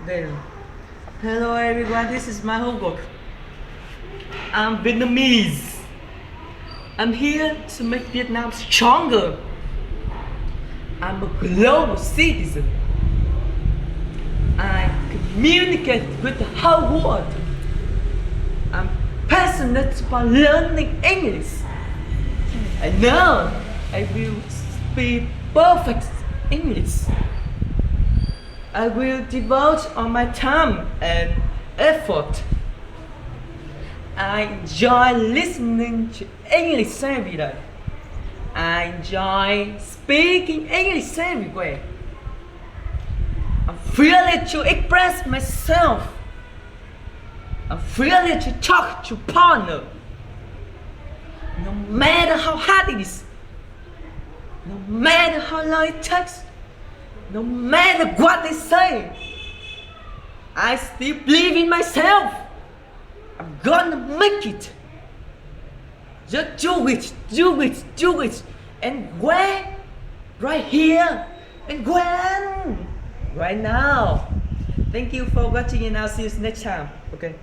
There. Hello everyone, this is my homework. I'm Vietnamese. I'm here to make Vietnam stronger. I'm a global citizen. I communicate with the whole world. I'm passionate about learning English. I know I will speak perfect English. I will devote all my time and effort. I enjoy listening to English every day. I enjoy speaking English everywhere. I'm freely to express myself. I'm freely to talk to partner. No matter how hard it is, no matter how long it takes, no matter what they say, I still believe in myself. I'm gonna make it. Just do it, do it, do it. And when? Right here. And when? Right now. Thank you for watching and I'll see you next time. Okay.